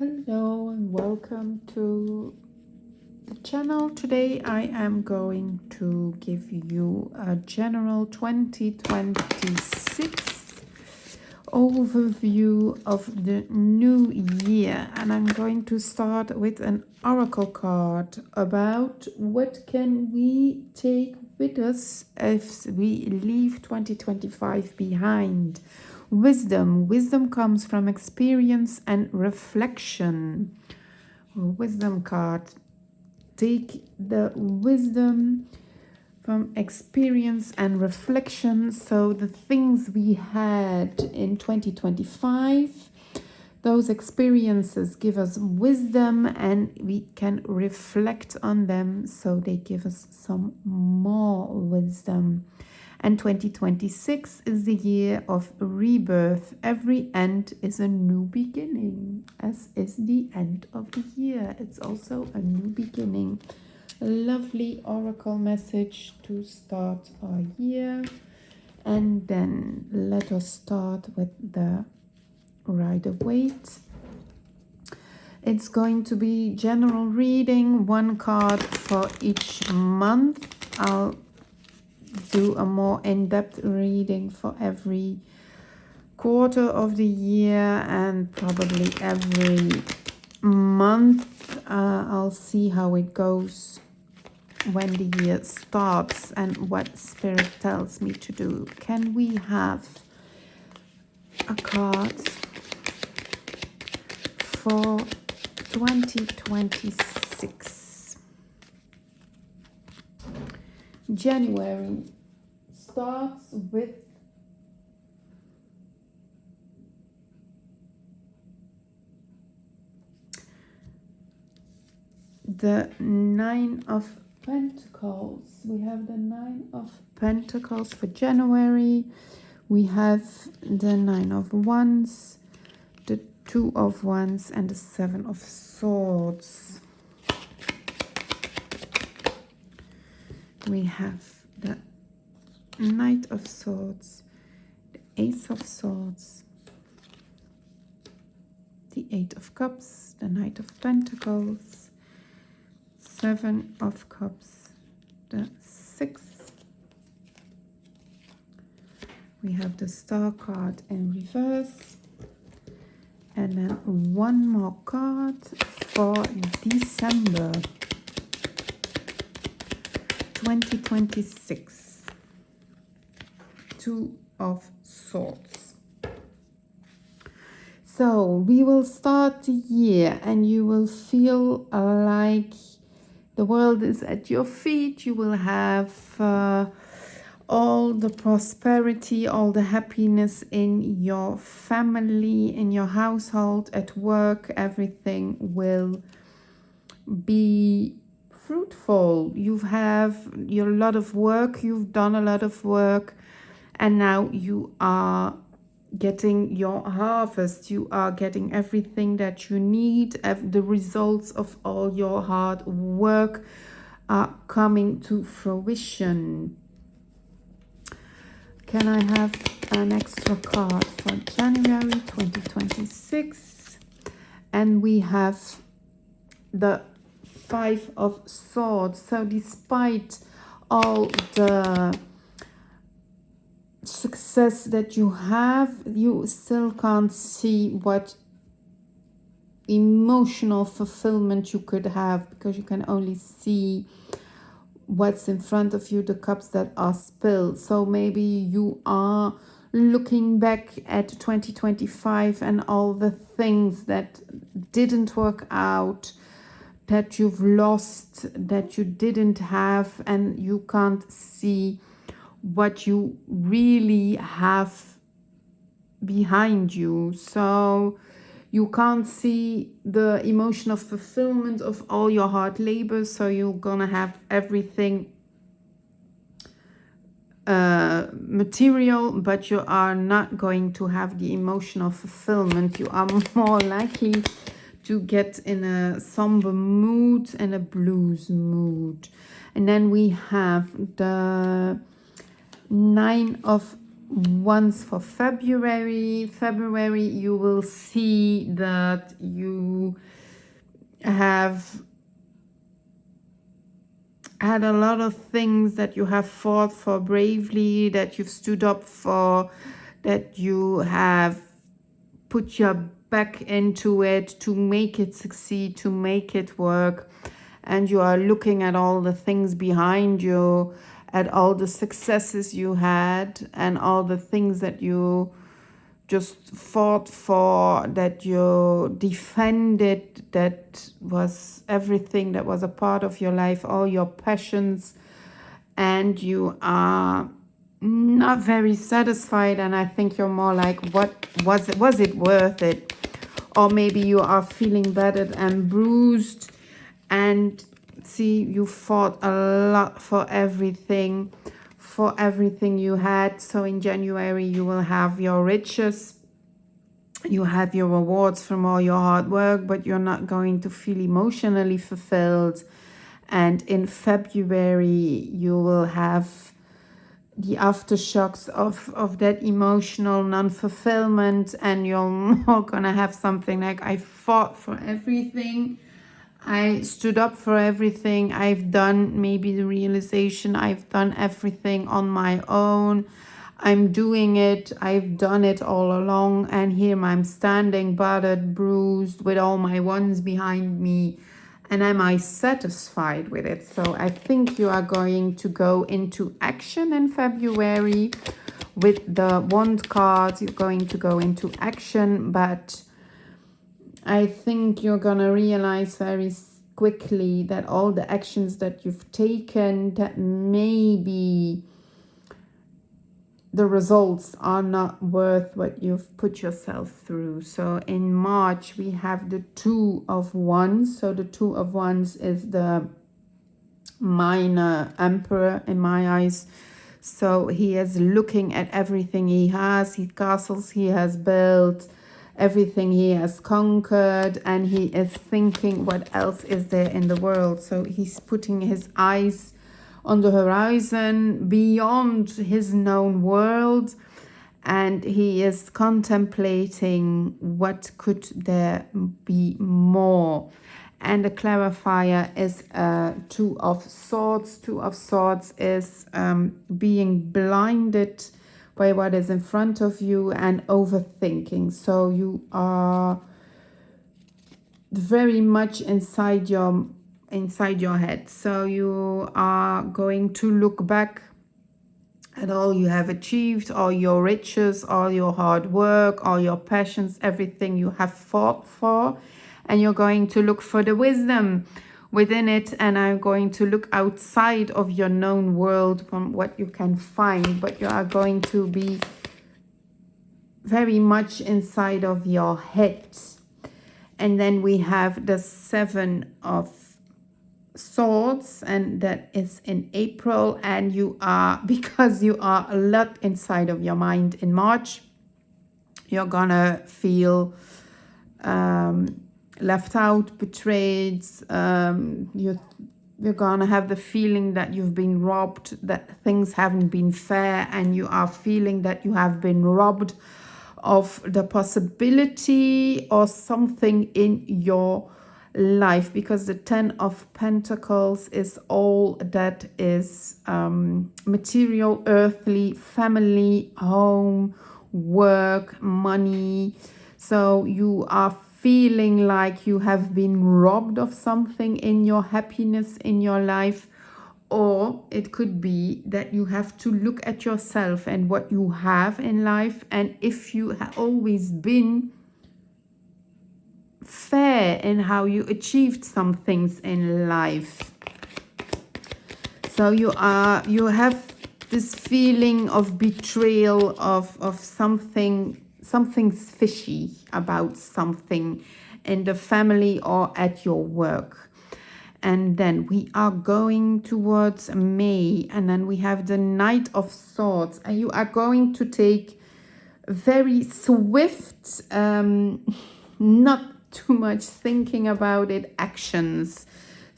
Hello and welcome to the channel. Today I am going to give you a general 2026 overview of the new year, and I'm going to start with an oracle card about what can we take with us if we leave 2025 behind. Wisdom comes from experience and reflection. Wisdom card. Take the wisdom from experience and reflection. So the things we had in 2025, those experiences give us wisdom and we can reflect on them, so they give us some more wisdom. And 2026 is the year of rebirth. Every end is a new beginning, as is the end of the year. It's also a new beginning. A lovely oracle message to start our year. And then let us start with the Rider-Waite. It's going to be general reading, one card for each month. I'll do a more in-depth reading for every quarter of the year and probably every month. I'll see how it goes when the year starts and what Spirit tells me to do. Can we have a card for 2026? January starts with the Nine of Pentacles. We have the Nine of Pentacles for January. We have the Nine of Wands, the Two of Wands, and the Seven of Swords. We have the Knight of Swords, the Ace of Swords, the Eight of Cups, the Knight of Pentacles, Seven of Cups, the Six. We have the Star card in reverse. And then one more card for December 2026. Two of Swords. So we will start the year and you will feel like the world is at your feet. You will have all the prosperity, all the happiness in your family, in your household, at work. Everything will be fruitful. You have a lot of work, you've done a lot of work, and now you are getting your harvest. You are getting everything that you need. The results of all your hard work are coming to fruition. Can I have an extra card for January 2026? And we have the Five of Swords. So despite all the success that you have, you still can't see what emotional fulfillment you could have, because you can only see what's in front of you, the cups that are spilled. So maybe you are looking back at 2025 and all the things that didn't work out, that you've lost, that you didn't have, and you can't see what you really have behind you. So you can't see the emotional fulfillment of all your hard labor. So you're gonna have everything material, but you are not going to have the emotional fulfillment. You are more likely to get in a somber mood and a blues mood. And then we have the Nine of ones for February. February, you will see that you have had a lot of things that you have fought for bravely, that you've stood up for, that you have put your back into it to make it succeed, to make it work. And you are looking at all the things behind you, at all the successes you had, and all the things that you just fought for, that you defended, that was everything that was a part of your life, all your passions, and you are not very satisfied. And I think you're more like, what was it worth it? Or maybe you are feeling battered and bruised, and see, you fought a lot for everything you had. So in January you will have your riches, you have your rewards from all your hard work, but you're not going to feel emotionally fulfilled. And in February you will have the aftershocks of that emotional non-fulfillment, and you're more gonna have something like, I fought for everything, I stood up for everything, I've done, maybe the realization, I've done everything on my own, I'm doing it, I've done it all along, and here I'm standing battered, bruised, with all my ones behind me, and am I satisfied with it? So I think you are going to go into action in February with the wand cards. You're going to go into action, but I think you're gonna realize very quickly that all the actions that you've taken, that maybe the results are not worth what you've put yourself through. So in March we have the Two of Wands. So the Two of Wands is the minor emperor in my eyes. So he is looking at everything he has, his castles he has built, everything he has conquered, and he is thinking, what else is there in the world? So he's putting his eyes on the horizon beyond his known world, and he is contemplating what could there be more. And the clarifier is Two of Swords. Two of Swords is being blinded by what is in front of you and overthinking. So you are very much inside your head. So you are going to look back at all you have achieved, all your riches, all your hard work, all your passions, everything you have fought for, and you're going to look for the wisdom within it, and I'm going to look outside of your known world from what you can find, but you are going to be very much inside of your head. And then we have the Seven of Swords, and that is in April, and you are, because you are a lot inside of your mind in March, you're gonna feel left out, betrayed, you're gonna have the feeling that you've been robbed, that things haven't been fair, and you are feeling that you have been robbed of the possibility or something in your life, because the Ten of Pentacles is all that is material, earthly, family, home, work, money. So you are feeling like you have been robbed of something in your happiness in your life, or it could be that you have to look at yourself and what you have in life, and if you have always been fair in how you achieved some things in life. So you have this feeling of betrayal, of something's fishy about something in the family or at your work. And then we are going towards May, and then we have the Knight of Swords, and you are going to take very swift, not too much thinking about it, actions.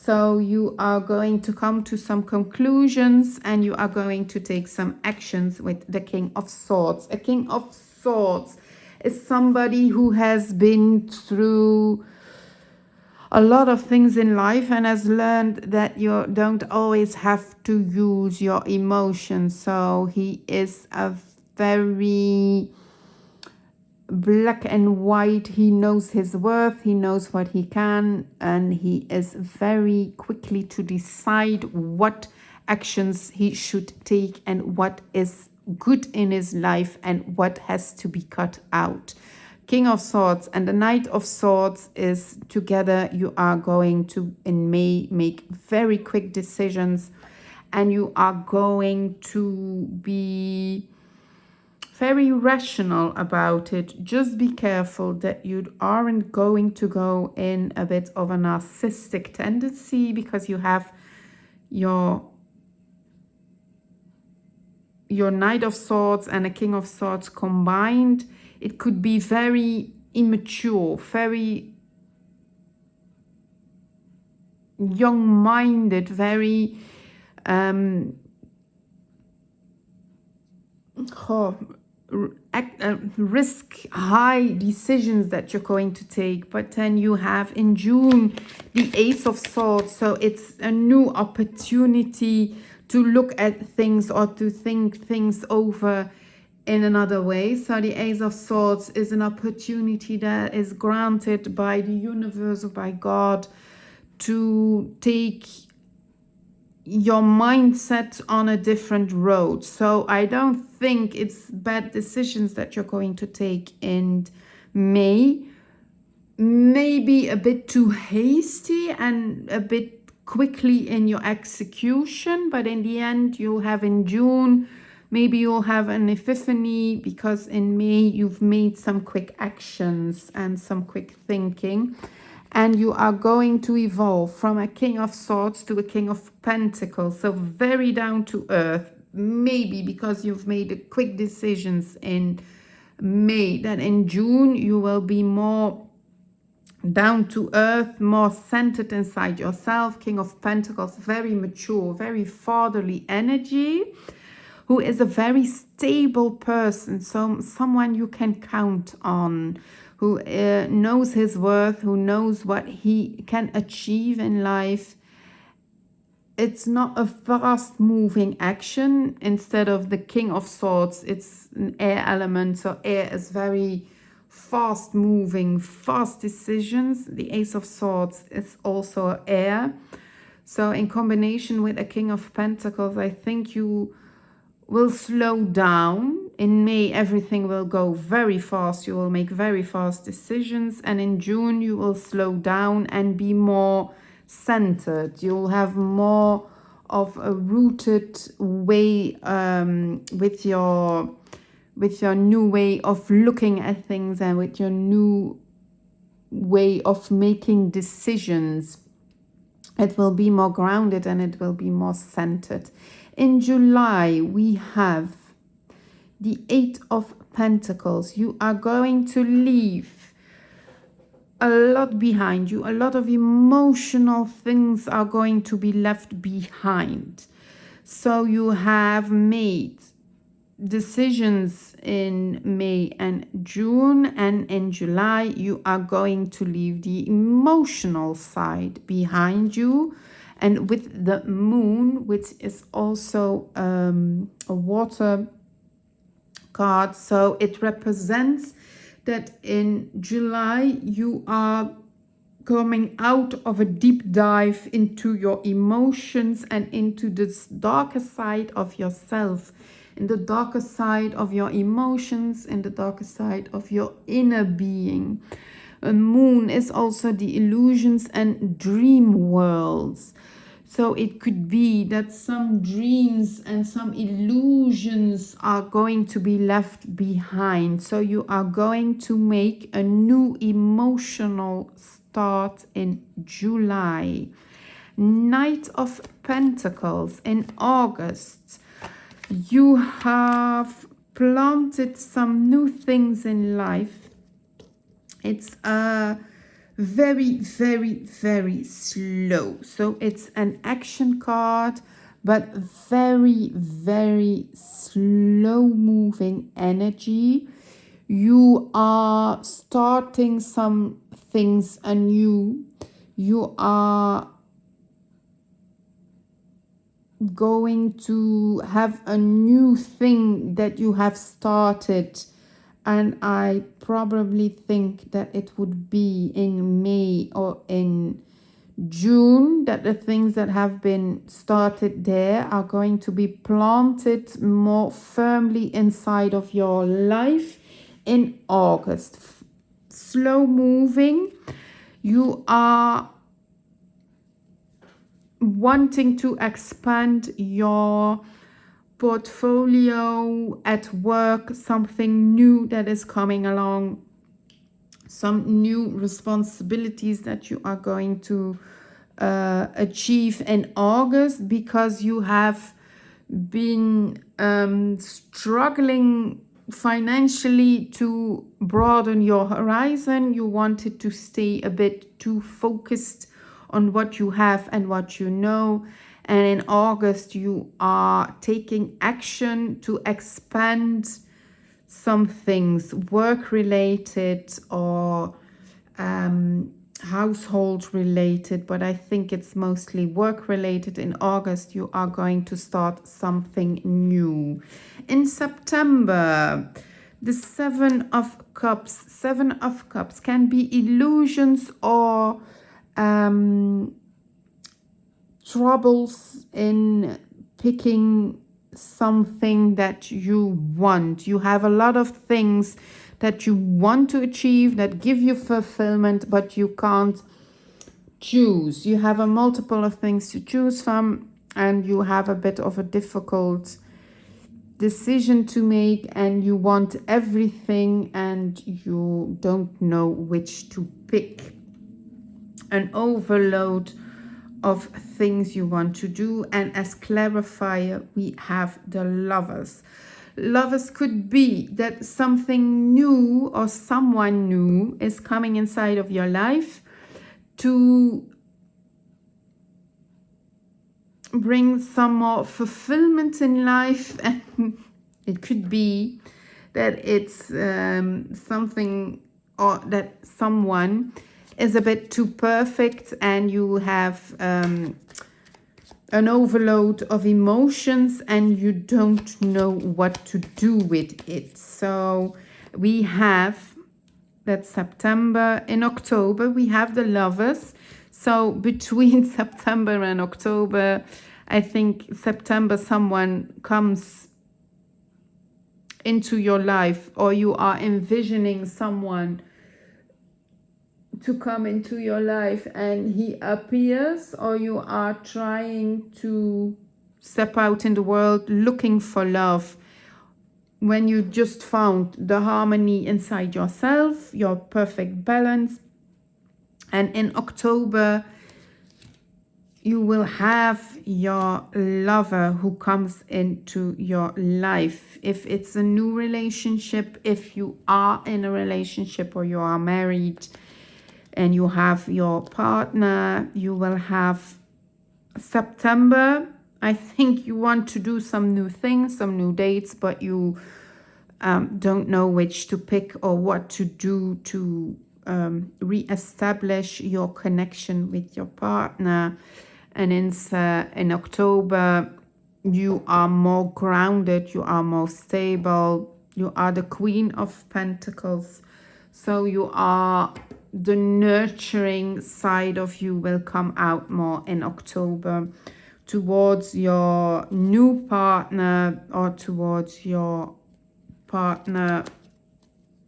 So you are going to come to some conclusions and you are going to take some actions with the King of Swords. A King of Swords is somebody who has been through a lot of things in life and has learned that you don't always have to use your emotions. So he is a very black and white. He knows his worth, he knows what he can, and he is very quickly to decide what actions he should take and what is good in his life and what has to be cut out. King of Swords and the Knight of Swords is together. You are going to in May make very quick decisions and you are going to be very rational about it. Just be careful that you aren't going to go in a bit of a narcissistic tendency because you have your Knight of Swords and a King of Swords combined. It could be very immature, very young-minded, very risk high decisions that you're going to take. But then you have in June the Ace of Swords, so it's a new opportunity to look at things or to think things over in another way. So the Ace of Swords is an opportunity that is granted by the universe or by God to take your mindset on a different road. So I don't think it's bad decisions that you're going to take in May. Maybe a bit too hasty and a bit quickly in your execution, but in the end you'll have in June, maybe you'll have an epiphany because in May you've made some quick actions and some quick thinking. And you are going to evolve from a King of Swords to a King of Pentacles. So very down to earth, maybe because you've made quick decisions in May. That in June you will be more down to earth, more centered inside yourself. King of Pentacles, very mature, very fatherly energy, who is a very stable person. So someone you can count on, who knows his worth, who knows what he can achieve in life. It's not a fast moving action. Instead of the King of Swords, it's an air element. So air is very fast moving, fast decisions. The Ace of Swords is also air. So in combination with a King of Pentacles, I think you will slow down. In May, everything will go very fast. You will make very fast decisions. And in June, you will slow down and be more centered. You'll have more of a rooted way with your new way of looking at things and with your new way of making decisions. It will be more grounded and it will be more centered. In July, we have the Eight of Pentacles. You are going to leave a lot behind you. A lot of emotional things are going to be left behind. So you have made decisions in May and June, and in July you are going to leave the emotional side behind you. And with the moon, which is also a water card, so it represents that in July you are coming out of a deep dive into your emotions and into this darker side of yourself, in the darker side of your emotions, in the darker side of your inner being. A moon is also the illusions and dream worlds. So it could be that some dreams and some illusions are going to be left behind. So you are going to make a new emotional start in July. Knight of Pentacles in August. You have planted some new things in life. It's a very, very, very slow. So it's an action card, but very, very slow moving energy. You are starting some things anew. You are going to have a new thing that you have started, and I probably think that it would be in May or in June that the things that have been started there are going to be planted more firmly inside of your life in August. Slow moving. You are wanting to expand your portfolio at work, something new that is coming along, some new responsibilities that you are going to achieve in August, because you have been struggling financially to broaden your horizon. You wanted to stay a bit too focused on what you have and what you know. And in August, you are taking action to expand some things, work related or household related, but I think it's mostly work related. In August, you are going to start something new. In September, the Seven of Cups can be illusions or troubles in picking something that you want. You have a lot of things that you want to achieve that give you fulfillment, but you can't choose. You have a multiple of things to choose from, and you have a bit of a difficult decision to make, and you want everything and you don't know which to pick. An overload of things you want to do. And as clarifier, we have the Lovers. Lovers could be that something new or someone new is coming inside of your life to bring some more fulfillment in life. And it could be that it's something, or that someone is a bit too perfect and you have an overload of emotions and you don't know what to do with it. So we have that September. In October, we have the Lovers. So between September and October, I think September, someone comes into your life, or you are envisioning someone to come into your life and he appears, or you are trying to step out in the world looking for love when you just found the harmony inside yourself, your perfect balance. And in October, you will have your lover who comes into your life. If it's a new relationship, if you are in a relationship or you are married and you have your partner, you will have September. I think you want to do some new things, some new dates, but you don't know which to pick or what to do to re-establish your connection with your partner. And in October, you are more grounded, you are more stable, you are the Queen of Pentacles. So you are, the nurturing side of you will come out more in October towards your new partner or towards your partner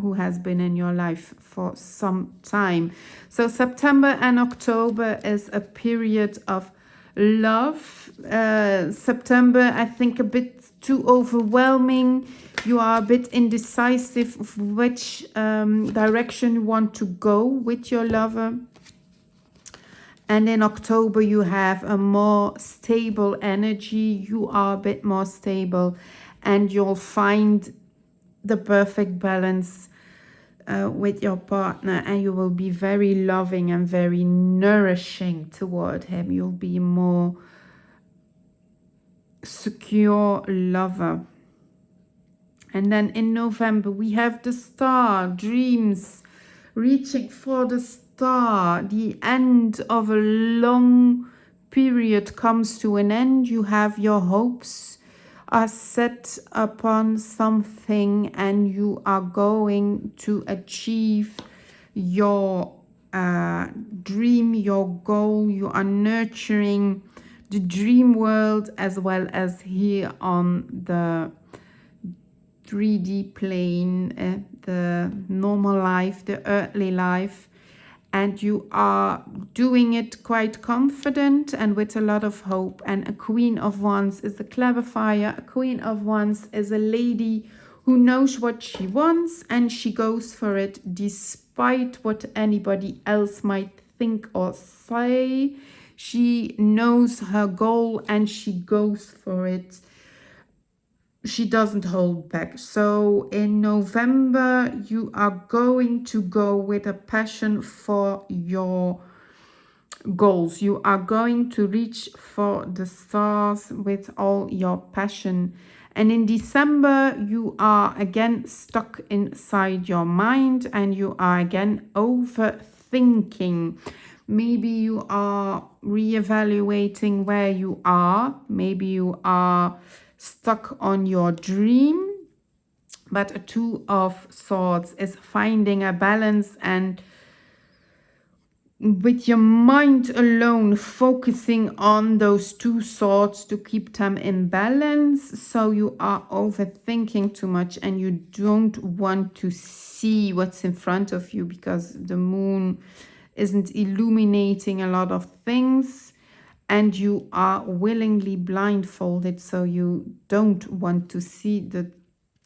who has been in your life for some time. So September and October is a period of love. September, I think, a bit too overwhelming. You are a bit indecisive of which direction you want to go with your lover. And in October, you have a more stable energy. You are a bit more stable and you'll find the perfect balance with your partner, and you will be very loving and very nourishing toward him. You'll be a more secure lover. And then in November, we have the star, dreams, reaching for the star. The end of a long period comes to an end. You have your hopes are set upon something, and you are going to achieve your dream, your goal. You are nurturing the dream world as well as here on the 3D plane, the normal life, the earthly life, and you are doing it quite confident and with a lot of hope. And a Queen of Wands is a clarifier. A Queen of Wands is a lady who knows what she wants and she goes for it despite what anybody else might think or say. She knows her goal and she goes for it. She doesn't hold back. So in November, you are going to go with a passion for your goals. You are going to reach for the stars with all your passion. And in December, you are again stuck inside your mind and you are again overthinking. Maybe you are reevaluating where you are. Maybe you are stuck on your dream. But a Two of Swords is finding a balance and with your mind alone focusing on those two swords to keep them in balance. So you are overthinking too much and you don't want to see what's in front of you because the moon isn't illuminating a lot of things and you are willingly blindfolded, so you don't want to see the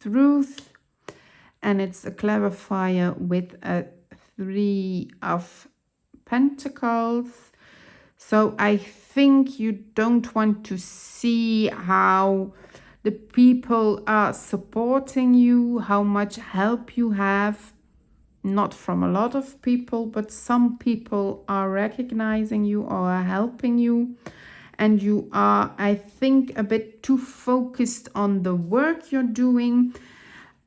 truth. And it's a clarifier with a 3 of Pentacles. So I think you don't want to see how the people are supporting you, how much help you have. Not from a lot of people, but some people are recognizing you or are helping you. And you are, I think, a bit too focused on the work you're doing.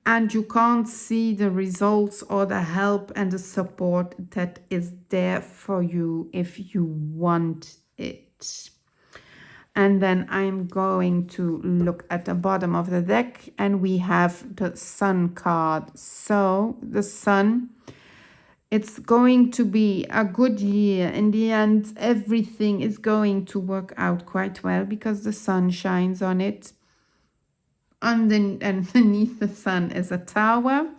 And you can't see the results or the help and the support that is there for you if you want it. And then I'm going to look at the bottom of the deck and we have the Sun card. So the Sun, it's going to be a good year. In the end, everything is going to work out quite well because the sun shines on it. Underneath the sun is a tower.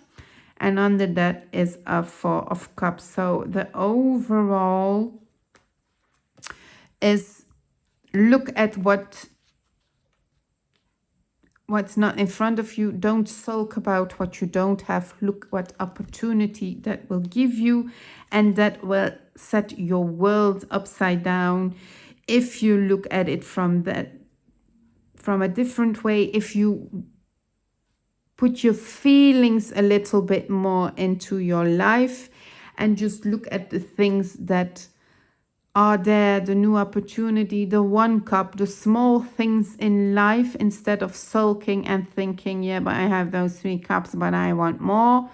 And under that is a 4 of Cups. So the overall is look at what's not in front of you. Don't sulk about what you don't have. Look what opportunity that will give you and that will set your world upside down. If you look at it from a different way, if you put your feelings a little bit more into your life and just look at the things that are there, the new opportunity, the 1 cup, the small things in life, instead of sulking and thinking, yeah, but I have those 3 cups, but I want more.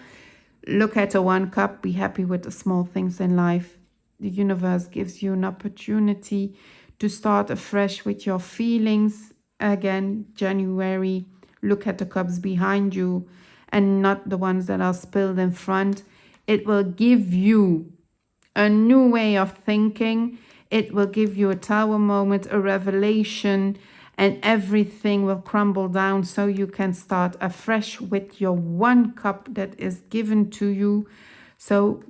Look at the 1 cup, be happy with the small things in life. The universe gives you an opportunity to start afresh with your feelings. Again, January, look at the cups behind you and not the ones that are spilled in front. It will give you a new way of thinking. It will give you a tower moment, a revelation, and everything will crumble down so you can start afresh with your 1 cup that is given to you. So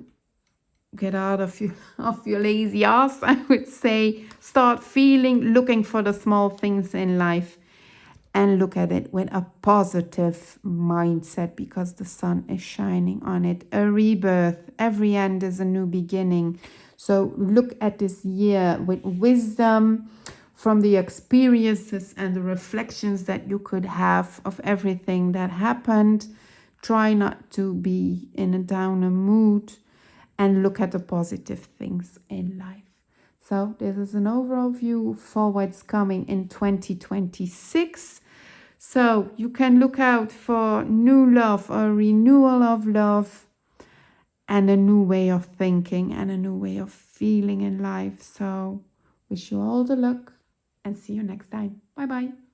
get out of your lazy ass, I would say. Start feeling, looking for the small things in life and look at it with a positive mindset because the sun is shining on it. A rebirth. Every end is a new beginning. So look at this year with wisdom from the experiences and the reflections that you could have of everything that happened. try not to be in a downer mood and look at the positive things in life. So this is an overall view for what's coming in 2026. So you can look out for new love, a renewal of love, and a new way of thinking and a new way of feeling in life. So wish you all the luck and see you next time. Bye bye.